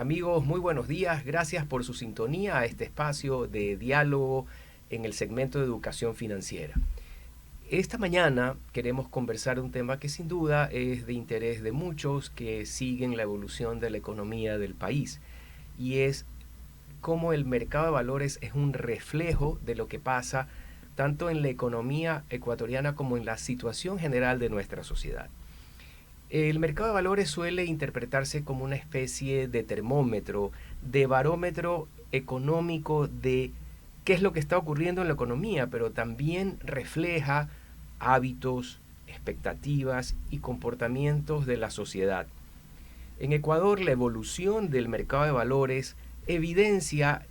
Amigos, muy buenos días. Gracias por su sintonía a este espacio de diálogo en el segmento de educación financiera. Esta mañana queremos conversar un tema que sin duda es de interés de muchos que siguen la evolución de la economía del país, y es cómo el mercado de valores es un reflejo de lo que pasa tanto en la economía ecuatoriana como en la situación general de nuestra sociedad. El mercado de valores suele interpretarse como una especie de termómetro, de barómetro económico de qué es lo que está ocurriendo en la economía, pero también refleja hábitos, expectativas y comportamientos de la sociedad. En Ecuador, la evolución del mercado de valores evidencia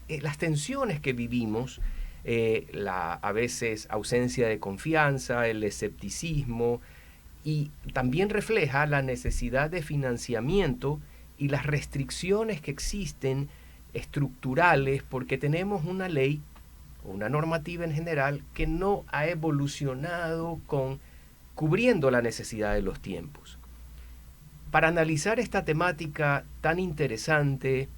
las tensiones que vivimos, la a veces ausencia de confianza, el escepticismo, y también refleja la necesidad de financiamiento y las restricciones que existen estructurales porque tenemos una ley o una normativa en general que no ha evolucionado cubriendo la necesidad de los tiempos. Para analizar esta temática tan interesante,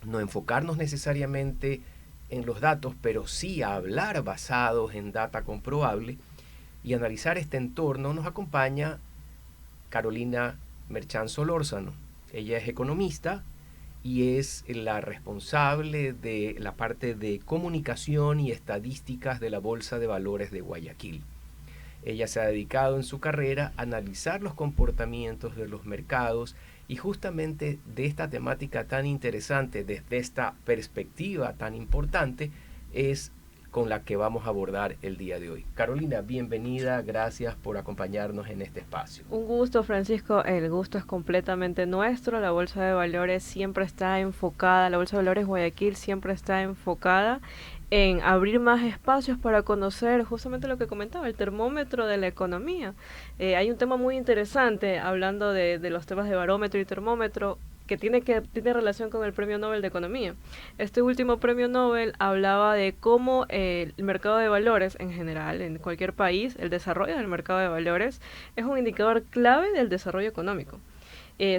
no enfocarnos necesariamente en los datos, pero sí a hablar basados en data comprobable y analizar este entorno, nos acompaña Carolina Merchán Solórzano. Ella es economista y es la responsable de la parte de comunicación y estadísticas de la Bolsa de Valores de Guayaquil. Ella se ha dedicado en su carrera a analizar los comportamientos de los mercados y justamente de esta temática tan interesante, desde esta perspectiva tan importante, es con la que vamos a abordar el día de hoy. Carolina, bienvenida, gracias por acompañarnos en este espacio. Un gusto, Francisco. El gusto es completamente nuestro. La Bolsa de Valores siempre está enfocada, la Bolsa de Valores Guayaquil siempre está enfocada en abrir más espacios para conocer justamente lo que comentaba, el termómetro de la economía. Hay un tema muy interesante hablando de los temas de barómetro y termómetro que tiene relación con el Premio Nobel de Economía. Este último Premio Nobel hablaba de cómo el mercado de valores en general, en cualquier país, el desarrollo del mercado de valores es un indicador clave del desarrollo económico.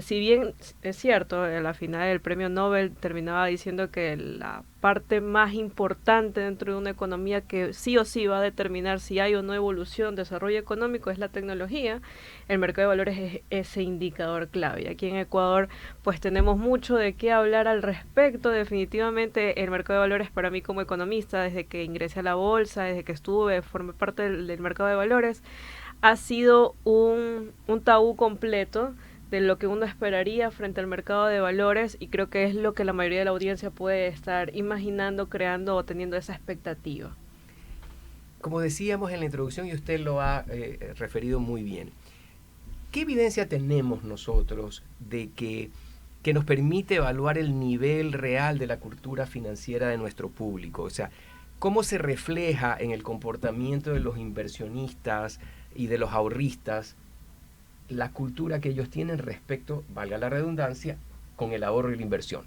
Si bien es cierto, a la final el premio Nobel terminaba diciendo que la parte más importante dentro de una economía que sí o sí va a determinar si hay o no evolución, desarrollo económico es la tecnología, el mercado de valores es ese indicador clave. Y aquí en Ecuador pues tenemos mucho de qué hablar al respecto. Definitivamente el mercado de valores para mí como economista, desde que ingresé a la bolsa, desde que formé parte del mercado de valores, ha sido un tabú completo de lo que uno esperaría frente al mercado de valores, y creo que es lo que la mayoría de la audiencia puede estar imaginando, creando o teniendo esa expectativa. Como decíamos en la introducción y usted lo ha referido muy bien, ¿qué evidencia tenemos nosotros de que nos permite evaluar el nivel real de la cultura financiera de nuestro público? O sea, ¿cómo se refleja en el comportamiento de los inversionistas y de los ahorristas la cultura que ellos tienen respecto, valga la redundancia, con el ahorro y la inversión?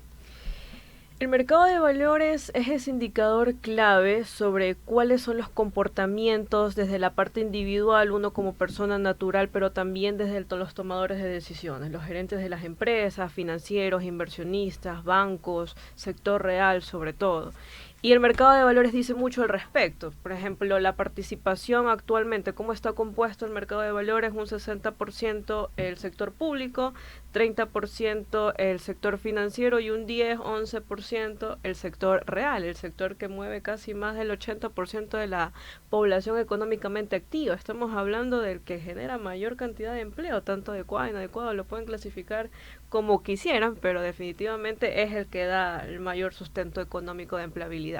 El mercado de valores es ese indicador clave sobre cuáles son los comportamientos desde la parte individual, uno como persona natural, pero también desde los tomadores de decisiones, los gerentes de las empresas, financieros, inversionistas, bancos, sector real sobre todo. Y el mercado de valores dice mucho al respecto. Por ejemplo, la participación actualmente, ¿cómo está compuesto el mercado de valores? Un 60% el sector público, 30% el sector financiero y un 10-11% el sector real, el sector que mueve casi más del 80% de la población económicamente activa. Estamos hablando del que genera mayor cantidad de empleo, tanto adecuado e inadecuado, lo pueden clasificar como quisieran, pero definitivamente es el que da el mayor sustento económico de empleabilidad.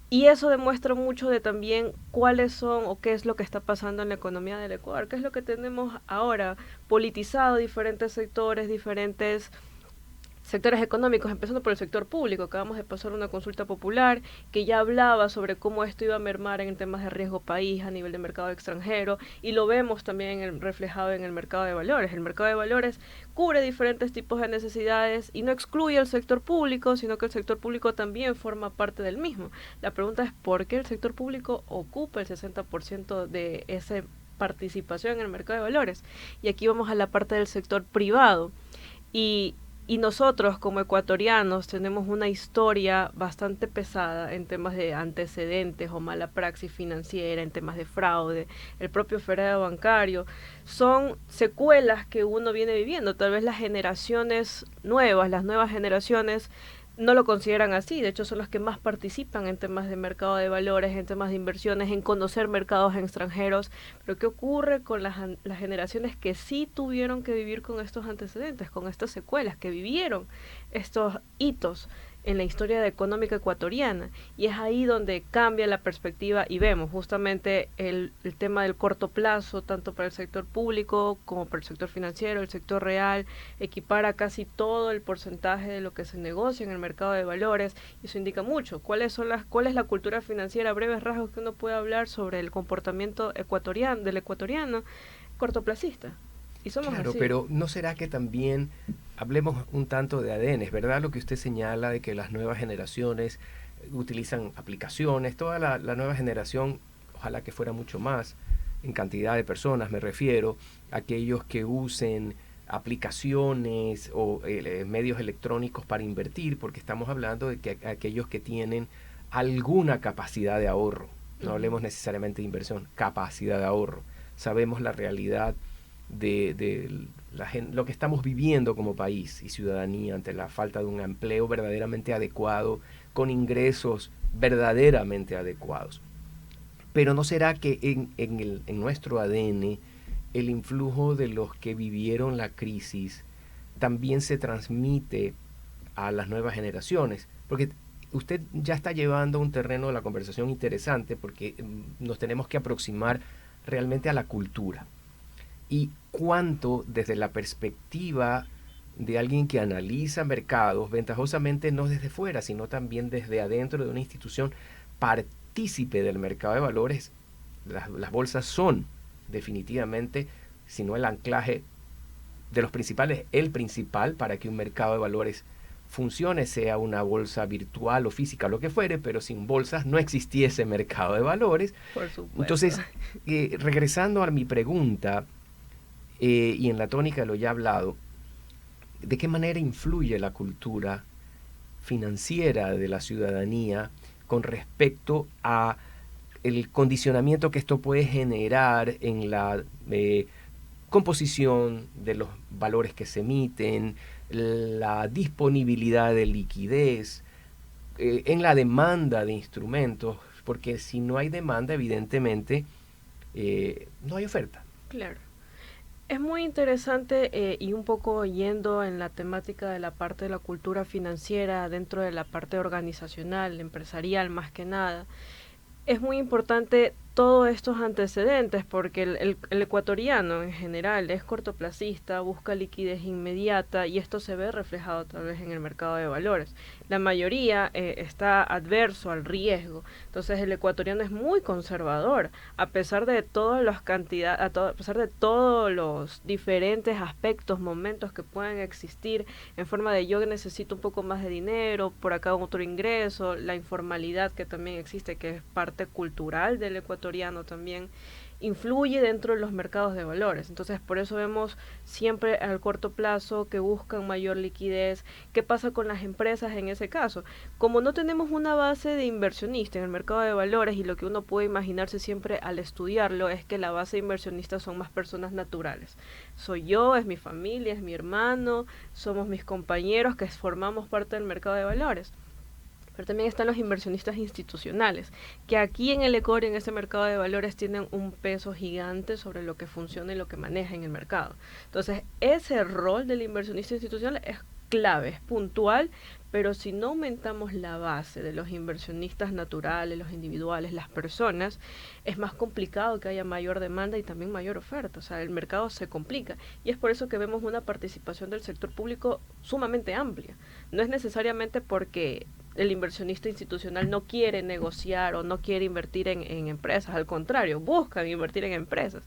Y eso demuestra mucho de también cuáles son o qué es lo que está pasando en la economía del Ecuador, qué es lo que tenemos ahora politizado, diferentes sectores, diferentes sectores económicos, empezando por el sector público. Acabamos de pasar una consulta popular que ya hablaba sobre cómo esto iba a mermar en temas de riesgo país a nivel de mercado extranjero, y lo vemos también reflejado en el mercado de valores. El mercado de valores cubre diferentes tipos de necesidades y no excluye al sector público, sino que el sector público también forma parte del mismo. La pregunta es por qué el sector público ocupa el 60% de esa participación en el mercado de valores. Y aquí vamos a la parte del sector privado. Y Y nosotros como ecuatorianos tenemos una historia bastante pesada en temas de antecedentes o mala praxis financiera, en temas de fraude, el propio feriado bancario. Son secuelas que uno viene viviendo. Tal vez las generaciones nuevas, las nuevas generaciones no lo consideran así, de hecho son los que más participan en temas de mercado de valores, en temas de inversiones, en conocer mercados extranjeros, pero ¿qué ocurre con las generaciones que sí tuvieron que vivir con estos antecedentes, con estas secuelas, que vivieron estos hitos en la historia económica ecuatoriana? Y es ahí donde cambia la perspectiva y vemos justamente el tema del corto plazo, tanto para el sector público como para el sector financiero, el sector real, equipara casi todo el porcentaje de lo que se negocia en el mercado de valores, y eso indica mucho. ¿Cuál es la cultura financiera a breves rasgos que uno puede hablar sobre el comportamiento del ecuatoriano cortoplacista? Y somos Claro, así. pero ¿no será que también hablemos un tanto de ADN? ¿Es verdad lo que usted señala de que las nuevas generaciones utilizan aplicaciones? Toda la nueva generación, ojalá que fuera mucho más en cantidad de personas, me refiero a aquellos que usen aplicaciones o medios electrónicos para invertir, porque estamos hablando de que aquellos que tienen alguna capacidad de ahorro, no hablemos necesariamente de inversión, capacidad de ahorro. Sabemos la realidad de lo que estamos viviendo como país y ciudadanía ante la falta de un empleo verdaderamente adecuado, con ingresos verdaderamente adecuados. Pero ¿no será que en nuestro ADN el influjo de los que vivieron la crisis también se transmite a las nuevas generaciones? Porque usted ya está llevando un terreno de la conversación interesante, porque nos tenemos que aproximar realmente a la cultura. Y cuánto desde la perspectiva de alguien que analiza mercados, ventajosamente no desde fuera, sino también desde adentro de una institución partícipe del mercado de valores, las bolsas son definitivamente, si no el anclaje de los principales, el principal para que un mercado de valores funcione, sea una bolsa virtual o física, lo que fuere, pero sin bolsas no existiese mercado de valores. Por supuesto. Entonces, regresando a mi pregunta, y en la tónica de lo ya hablado, ¿de qué manera influye la cultura financiera de la ciudadanía con respecto a el condicionamiento que esto puede generar en la composición de los valores que se emiten, la disponibilidad de liquidez, en la demanda de instrumentos? Porque si no hay demanda, evidentemente, no hay oferta. Claro. Es muy interesante y un poco yendo en la temática de la parte de la cultura financiera dentro de la parte organizacional, empresarial más que nada. Es muy importante todos estos antecedentes porque el ecuatoriano en general es cortoplacista, busca liquidez inmediata y esto se ve reflejado tal vez en el mercado de valores. La mayoría está adverso al riesgo, entonces el ecuatoriano es muy conservador a pesar de todas las cantidades, a pesar de todos los diferentes aspectos, momentos que pueden existir en forma de yo necesito un poco más de dinero, por acá otro ingreso, la informalidad que también existe, que es parte cultural del ecuatoriano también, influye dentro de los mercados de valores. Entonces, por eso vemos siempre al corto plazo que buscan mayor liquidez. ¿Qué pasa con las empresas en ese caso? Como no tenemos una base de inversionista en el mercado de valores, y lo que uno puede imaginarse siempre al estudiarlo es que la base de inversionistas son más personas naturales. Soy yo, es mi familia, es mi hermano, somos mis compañeros que formamos parte del mercado de valores. Pero también están los inversionistas institucionales, que aquí en el Ecuador, en este mercado de valores, tienen un peso gigante sobre lo que funciona y lo que maneja en el mercado. Entonces, ese rol del inversionista institucional es clave, es puntual, pero si no aumentamos la base de los inversionistas naturales, los individuales, las personas, es más complicado que haya mayor demanda y también mayor oferta. O sea, el mercado se complica. Y es por eso que vemos una participación del sector público sumamente amplia. No es necesariamente porque el inversionista institucional no quiere negociar o no quiere invertir en empresas, al contrario, buscan invertir en empresas.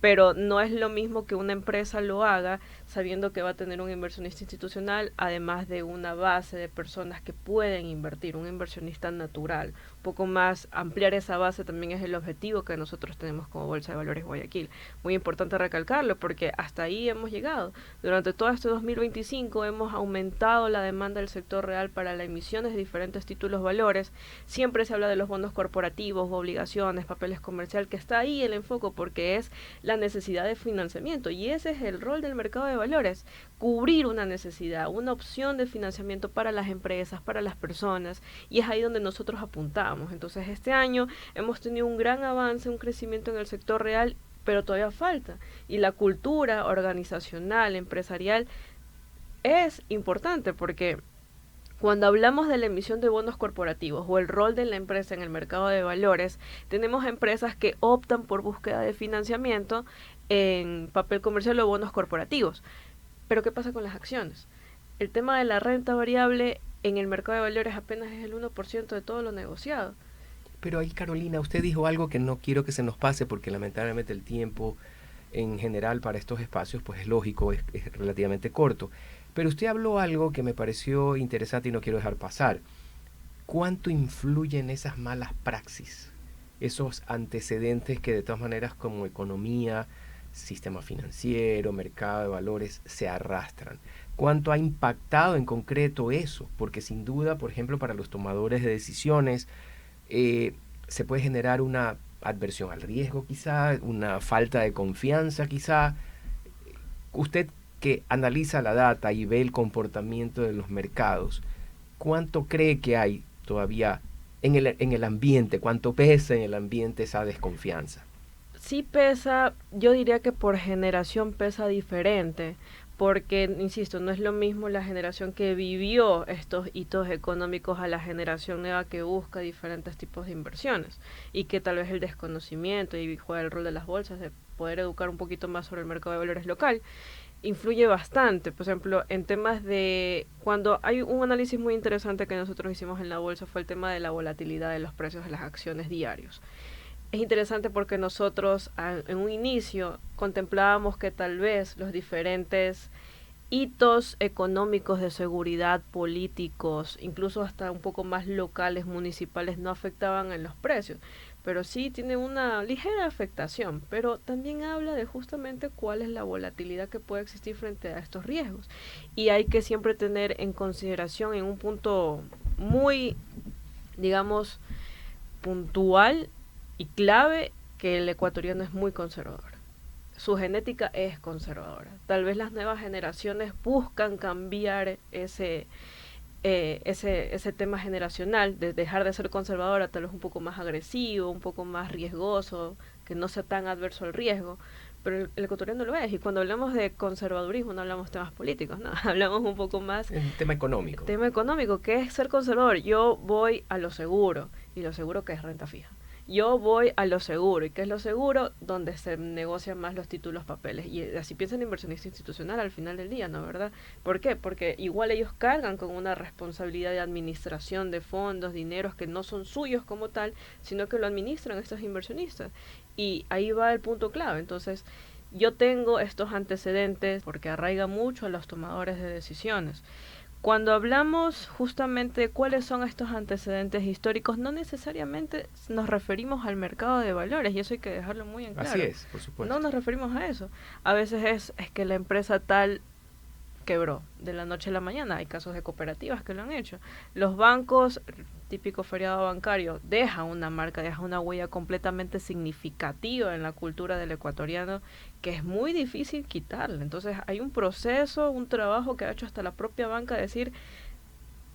pero no es lo mismo que una empresa lo haga sabiendo que va a tener un inversionista institucional, además de una base de personas que pueden invertir, un inversionista natural. Un poco más ampliar esa base también es el objetivo que nosotros tenemos como Bolsa de Valores Guayaquil. Muy importante recalcarlo porque hasta ahí hemos llegado. Durante todo este 2025 hemos aumentado la demanda del sector real para la emisión de diferentes títulos valores. Siempre se habla de los bonos corporativos, obligaciones, papeles comercial, que está ahí el enfoque porque es la necesidad de financiamiento, y ese es el rol del mercado de valores, cubrir una necesidad, una opción de financiamiento para las empresas, para las personas, y es ahí donde nosotros apuntamos. Entonces este año hemos tenido un gran avance, un crecimiento en el sector real, pero todavía falta, y la cultura organizacional, empresarial, es importante porque cuando hablamos de la emisión de bonos corporativos o el rol de la empresa en el mercado de valores, tenemos empresas que optan por búsqueda de financiamiento en papel comercial o bonos corporativos. Pero ¿qué pasa con las acciones? El tema de la renta variable en el mercado de valores apenas es el 1% de todo lo negociado. Pero ahí, Carolina, usted dijo algo que no quiero que se nos pase porque lamentablemente el tiempo en general para estos espacios, pues es lógico, es relativamente corto. Pero usted habló algo que me pareció interesante y no quiero dejar pasar. ¿Cuánto influyen esas malas praxis, esos antecedentes que de todas maneras como economía, sistema financiero, mercado de valores se arrastran? ¿Cuánto ha impactado en concreto eso? Porque sin duda, por ejemplo, para los tomadores de decisiones, se puede generar una adversión al riesgo quizá, una falta de confianza quizá. Usted que analiza la data y ve el comportamiento de los mercados, ¿cuánto cree que hay todavía en el ambiente? ¿Cuánto pesa en el ambiente esa desconfianza? Sí pesa, yo diría que por generación pesa diferente, porque, insisto, no es lo mismo la generación que vivió estos hitos económicos a la generación nueva que busca diferentes tipos de inversiones y que tal vez el desconocimiento y juega el rol de las bolsas de poder educar un poquito más sobre el mercado de valores local influye bastante. Por ejemplo, en temas de cuando hay un análisis muy interesante que nosotros hicimos en la bolsa fue el tema de la volatilidad de los precios de las acciones diarios. Es interesante porque nosotros en un inicio contemplábamos que tal vez los diferentes hitos económicos de seguridad, políticos, incluso hasta un poco más locales, municipales, no afectaban en los precios, pero sí tiene una ligera afectación, pero también habla de justamente cuál es la volatilidad que puede existir frente a estos riesgos, y hay que siempre tener en consideración en un punto muy, digamos, puntual y clave, que el ecuatoriano es muy conservador. Su genética es conservadora. Tal vez las nuevas generaciones buscan cambiar ese tema generacional, de dejar de ser conservadora, tal vez un poco más agresivo, un poco más riesgoso, que no sea tan adverso al riesgo, pero el ecuatoriano lo es. Y cuando hablamos de conservadurismo no hablamos temas políticos, no, hablamos un poco más el tema económico. Tema económico, que es ser conservador. Yo voy a lo seguro, y lo seguro que es renta fija. Yo voy a lo seguro. ¿Y qué es lo seguro? Donde se negocian más los títulos papeles. Y así piensa el inversionista institucional al final del día, ¿no? ¿Verdad? ¿Por qué? Porque igual ellos cargan con una responsabilidad de administración de fondos, dineros que no son suyos como tal, sino que lo administran estos inversionistas. Y ahí va el punto clave. Entonces, yo tengo estos antecedentes porque arraiga mucho a los tomadores de decisiones. Cuando hablamos justamente de cuáles son estos antecedentes históricos, no necesariamente nos referimos al mercado de valores, y eso hay que dejarlo muy en claro. Así es, por supuesto. No nos referimos a eso. A veces es que la empresa tal quebró de la noche a la mañana. Hay casos de cooperativas que lo han hecho. Los bancos, típico feriado bancario, deja una marca, deja una huella completamente significativa en la cultura del ecuatoriano que es muy difícil quitarla. Entonces hay un proceso, un trabajo que ha hecho hasta la propia banca de decir,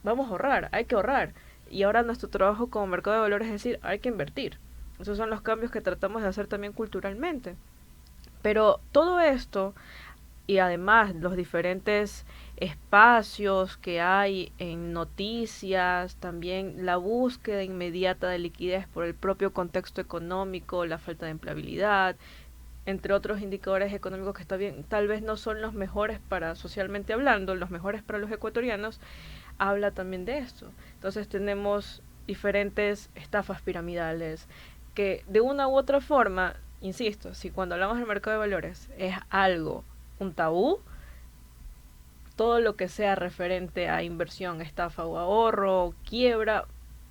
vamos a ahorrar, hay que ahorrar. Y ahora nuestro trabajo como mercado de valores es decir, hay que invertir. Esos son los cambios que tratamos de hacer también culturalmente. Pero todo esto, y además los diferentes espacios que hay en noticias, también la búsqueda inmediata de liquidez por el propio contexto económico, la falta de empleabilidad, entre otros indicadores económicos que está bien, tal vez no son los mejores para, socialmente hablando, los mejores para los ecuatorianos, habla también de esto. Entonces tenemos diferentes estafas piramidales que de una u otra forma, insisto, si cuando hablamos del mercado de valores es algo, un tabú, todo lo que sea referente a inversión, estafa o ahorro, quiebra,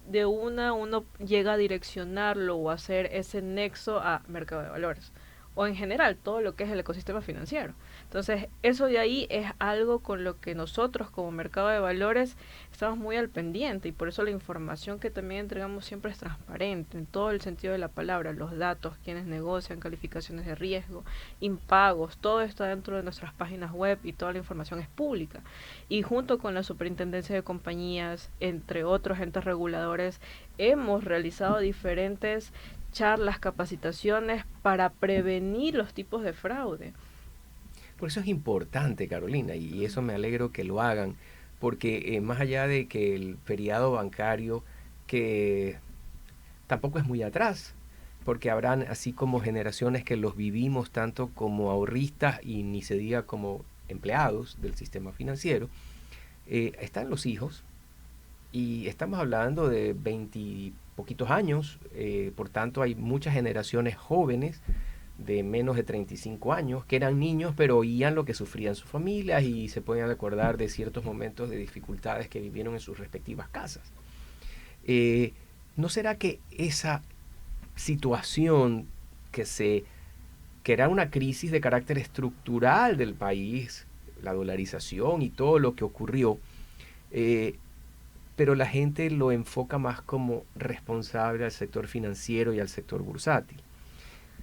de una uno llega a direccionarlo o a hacer ese nexo a mercado de valores. O en general, todo lo que es el ecosistema financiero. Entonces, eso de ahí es algo con lo que nosotros como mercado de valores estamos muy al pendiente y por eso la información que también entregamos siempre es transparente en todo el sentido de la palabra, los datos, quienes negocian, calificaciones de riesgo, impagos, todo está dentro de nuestras páginas web y toda la información es pública. Y junto con la Superintendencia de Compañías, entre otros entes reguladores, hemos realizado diferentes charlas, capacitaciones para prevenir los tipos de fraude. Por eso es importante, Carolina, y eso me alegro que lo hagan, porque más allá de que el feriado bancario, que tampoco es muy atrás, porque habrán así como generaciones que los vivimos tanto como ahorristas y ni se diga como empleados del sistema financiero, están los hijos y estamos hablando de 20 poquitos años, por tanto hay muchas generaciones jóvenes de menos de 35 años que eran niños pero oían lo que sufrían sus familias y se pueden recordar de ciertos momentos de dificultades que vivieron en sus respectivas casas. ¿No será que esa situación que era una crisis de carácter estructural del país, la dolarización y todo lo que ocurrió, pero la gente lo enfoca más como responsable al sector financiero y al sector bursátil?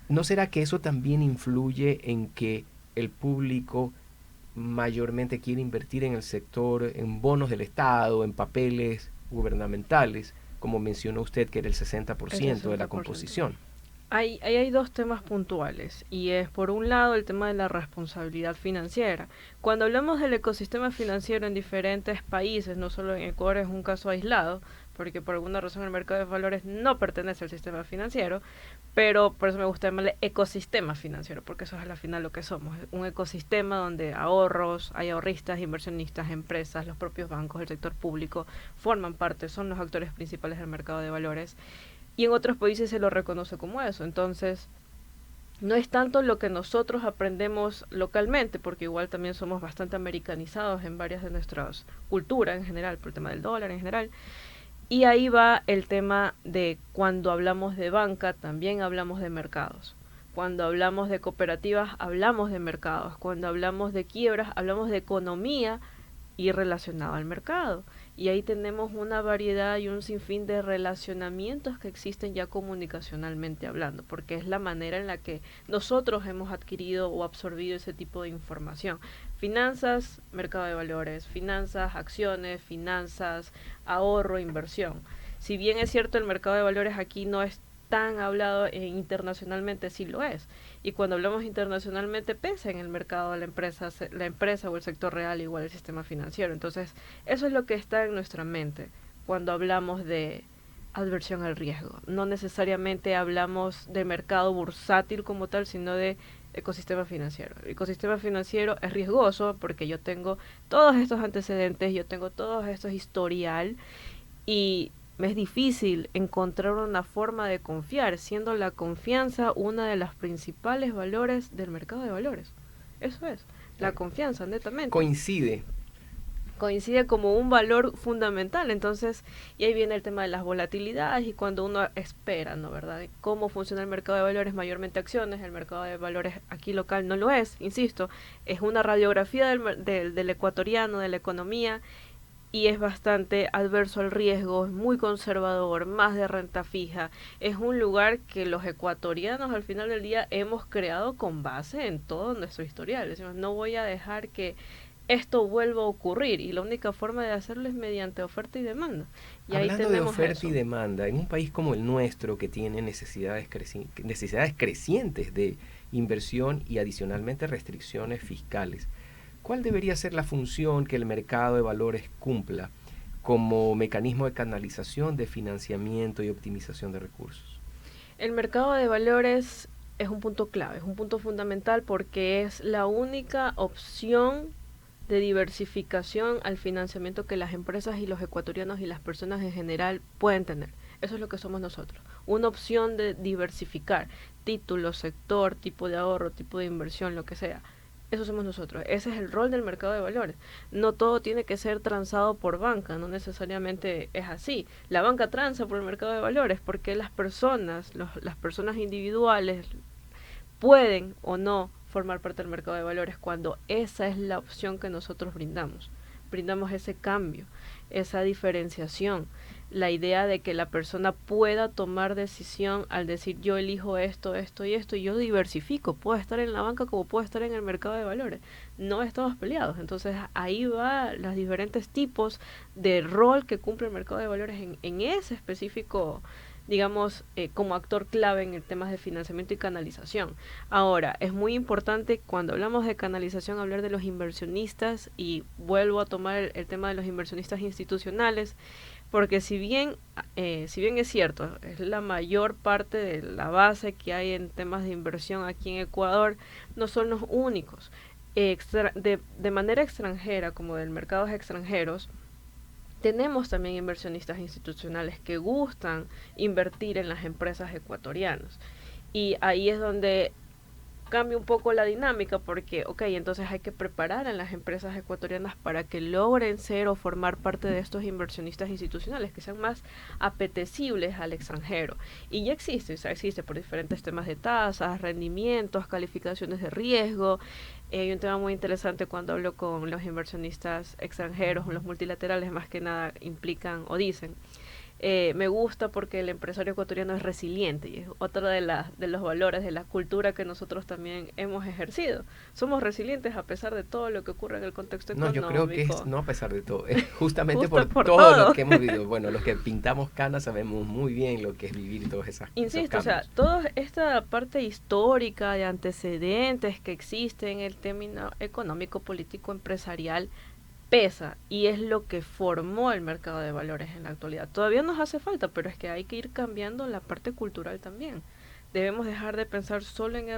¿No será que eso también influye en que el público mayormente quiere invertir en el sector, en bonos del Estado, en papeles gubernamentales, como mencionó usted, que era el 60% de la composición? Hay dos temas puntuales y es por un lado el tema de la responsabilidad financiera. Cuando hablamos del ecosistema financiero en diferentes países, no solo en Ecuador es un caso aislado, porque por alguna razón el mercado de valores no pertenece al sistema financiero, pero por eso me gusta llamarle ecosistema financiero, porque eso es al final lo que somos, un ecosistema donde ahorros, hay ahorristas, inversionistas, empresas, los propios bancos, el sector público forman parte, son los actores principales del mercado de valores. Y en otros países se lo reconoce como eso. Entonces, no es tanto lo que nosotros aprendemos localmente, porque igual también somos bastante americanizados en varias de nuestras culturas en general, por el tema del dólar en general. Y ahí va el tema de cuando hablamos de banca, también hablamos de mercados. Cuando hablamos de cooperativas, hablamos de mercados. Cuando hablamos de quiebras, hablamos de economía y relacionado al mercado. Y ahí tenemos una variedad y un sinfín de relacionamientos que existen ya comunicacionalmente hablando, porque es la manera en la que nosotros hemos adquirido o absorbido ese tipo de información. Finanzas, mercado de valores, finanzas, acciones, finanzas, ahorro, inversión. Si bien es cierto el mercado de valores aquí no es tan hablado internacionalmente, sí lo es. Y cuando hablamos internacionalmente, pesa en el mercado de la empresa o el sector real, igual el sistema financiero. Entonces, eso es lo que está en nuestra mente cuando hablamos de adversión al riesgo. No necesariamente hablamos de mercado bursátil como tal, sino de ecosistema financiero. El ecosistema financiero es riesgoso porque yo tengo todos estos antecedentes, yo tengo todos estos historial y me es difícil encontrar una forma de confiar, siendo la confianza una de las principales valores del mercado de valores. Eso es, la confianza, netamente. Coincide como un valor fundamental. Entonces, y ahí viene el tema de las volatilidades y cuando uno espera, ¿no? ¿Verdad? ¿Cómo funciona el mercado de valores? Mayormente acciones, el mercado de valores aquí local no lo es, insisto, es una radiografía del ecuatoriano, de la economía, y es bastante adverso al riesgo, es muy conservador, más de renta fija. Es un lugar que los ecuatorianos al final del día hemos creado con base en todo nuestro historial. Decimos, no voy a dejar que esto vuelva a ocurrir y la única forma de hacerlo es mediante oferta y demanda. Y Hablando ahí tenemos de oferta eso. y demanda, en un país como el nuestro que tiene necesidades crecientes de inversión y adicionalmente restricciones fiscales, ¿cuál debería ser la función que el mercado de valores cumpla como mecanismo de canalización, de financiamiento y optimización de recursos? El mercado de valores es un punto clave, es un punto fundamental porque es la única opción de diversificación al financiamiento que las empresas y los ecuatorianos y las personas en general pueden tener. Eso es lo que somos nosotros. Una opción de diversificar título, sector, tipo de ahorro, tipo de inversión, lo que sea. Eso somos nosotros. Ese es el rol del mercado de valores. No todo tiene que ser transado por banca, no necesariamente es así. La banca transa por el mercado de valores porque las personas, las personas individuales pueden o no formar parte del mercado de valores cuando esa es la opción que nosotros brindamos. Brindamos ese cambio, esa diferenciación, la idea de que la persona pueda tomar decisión al decir yo elijo esto, esto y esto, y yo diversifico, puedo estar en la banca como puedo estar en el mercado de valores, no estamos peleados. Entonces ahí va los diferentes tipos de rol que cumple el mercado de valores en ese específico, digamos, como actor clave en el tema de financiamiento y canalización. Ahora, es muy importante cuando hablamos de canalización hablar de los inversionistas, y vuelvo a tomar el tema de los inversionistas institucionales, porque si bien es cierto, es la mayor parte de la base que hay en temas de inversión aquí en Ecuador, no son los únicos. De manera extranjera, como del mercados extranjeros, tenemos también inversionistas institucionales que gustan invertir en las empresas ecuatorianas. Y ahí es donde cambia un poco la dinámica porque, ok, entonces hay que preparar a las empresas ecuatorianas para que logren ser o formar parte de estos inversionistas institucionales, que sean más apetecibles al extranjero. Y ya existe, o sea, existe por diferentes temas de tasas, rendimientos, calificaciones de riesgo. Hay un tema muy interesante cuando hablo con los inversionistas extranjeros, los multilaterales más que nada implican o dicen, me gusta porque el empresario ecuatoriano es resiliente y es otro de los valores de la cultura que nosotros también hemos ejercido. Somos resilientes a pesar de todo lo que ocurre en el contexto No, económico. yo creo que es, no a pesar de todo, es justamente Justo por todo. todo lo que hemos vivido. Bueno, los que pintamos canas sabemos muy bien lo que es vivir todas esas Insisto, esos o sea, cambios. toda esta parte histórica de antecedentes que existe en el término económico, político, empresarial, pesa y es lo que formó el mercado de valores en la actualidad. Todavía nos hace falta, pero es que hay que ir cambiando la parte cultural también. Debemos dejar de pensar solo en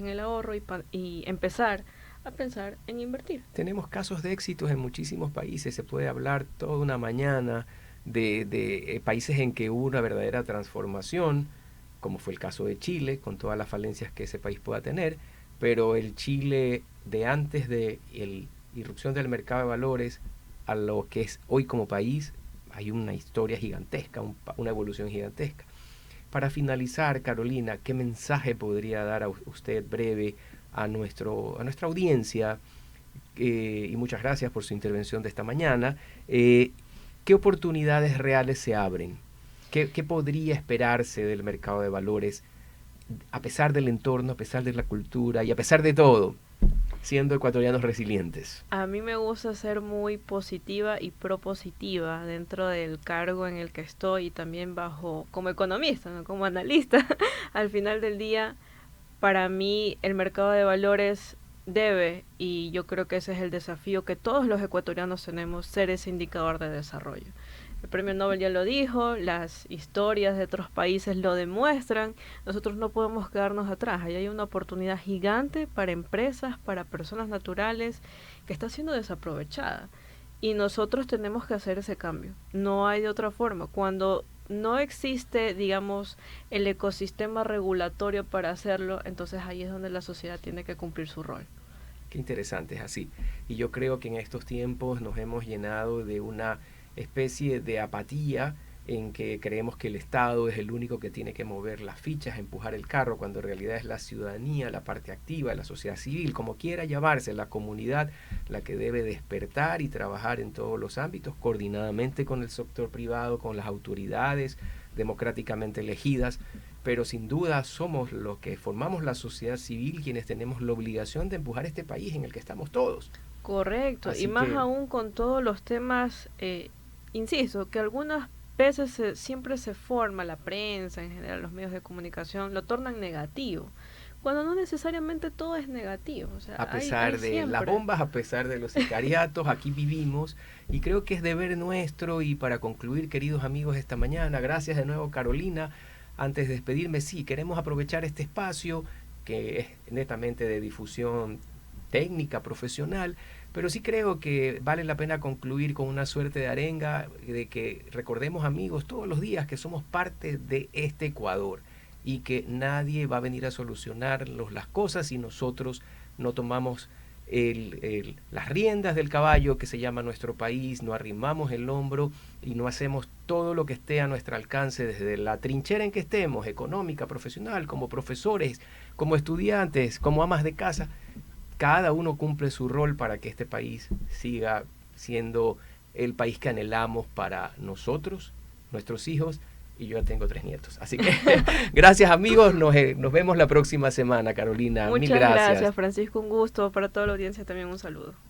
el ahorro y empezar a pensar en invertir. Tenemos casos de éxitos en muchísimos países, se puede hablar toda una mañana de países en que hubo una verdadera transformación, como fue el caso de Chile, con todas las falencias que ese país pueda tener, pero el Chile de antes de la irrupción del mercado de valores a lo que es hoy como país, hay una historia gigantesca, una evolución gigantesca. Para finalizar, Carolina, ¿qué mensaje podría dar a usted breve a nuestra audiencia? Y muchas gracias por su intervención de esta mañana. ¿Qué oportunidades reales se abren? ¿Qué podría esperarse del mercado de valores a pesar del entorno, a pesar de la cultura y a pesar de todo, siendo ecuatorianos resilientes? A mí me gusta ser muy positiva y propositiva dentro del cargo en el que estoy y también como economista, no como analista. Al final del día, para mí el mercado de valores debe, y yo creo que ese es el desafío que todos los ecuatorianos tenemos, ser ese indicador de desarrollo. El premio Nobel ya lo dijo, las historias de otros países lo demuestran, nosotros no podemos quedarnos atrás, ahí hay una oportunidad gigante para empresas, para personas naturales, que está siendo desaprovechada. Y nosotros tenemos que hacer ese cambio, no hay de otra forma. Cuando no existe, digamos, el ecosistema regulatorio para hacerlo, entonces ahí es donde la sociedad tiene que cumplir su rol. Qué interesante, es así. Y yo creo que en estos tiempos nos hemos llenado de una especie de apatía en que creemos que el Estado es el único que tiene que mover las fichas, empujar el carro, cuando en realidad es la ciudadanía, la parte activa, la sociedad civil, como quiera llamarse, la comunidad, la que debe despertar y trabajar en todos los ámbitos, coordinadamente con el sector privado, con las autoridades democráticamente elegidas, pero sin duda somos los que formamos la sociedad civil quienes tenemos la obligación de empujar este país en el que estamos todos. Correcto, Así y más que aún con todos los temas, insisto, que algunas veces siempre se forma la prensa, en general los medios de comunicación, lo tornan negativo, cuando no necesariamente todo es negativo. O sea, a pesar de las bombas, a pesar de los sicariatos, aquí vivimos y creo que es deber nuestro. Y para concluir, queridos amigos, esta mañana, gracias de nuevo, Carolina. Antes de despedirme, sí, queremos aprovechar este espacio que es netamente de difusión técnica, profesional, Pero sí creo que vale la pena concluir con una suerte de arenga de que recordemos, amigos, todos los días que somos parte de este Ecuador y que nadie va a venir a solucionarnos las cosas si nosotros no tomamos las riendas del caballo que se llama nuestro país, no arrimamos el hombro y no hacemos todo lo que esté a nuestro alcance desde la trinchera en que estemos, económica, profesional, como profesores, como estudiantes, como amas de casa. Cada uno cumple su rol para que este país siga siendo el país que anhelamos para nosotros, nuestros hijos, y yo ya tengo 3 nietos. Así que gracias, amigos, nos vemos la próxima semana, Carolina. Muchas Mil gracias. gracias, Francisco, un gusto. Para toda la audiencia también un saludo.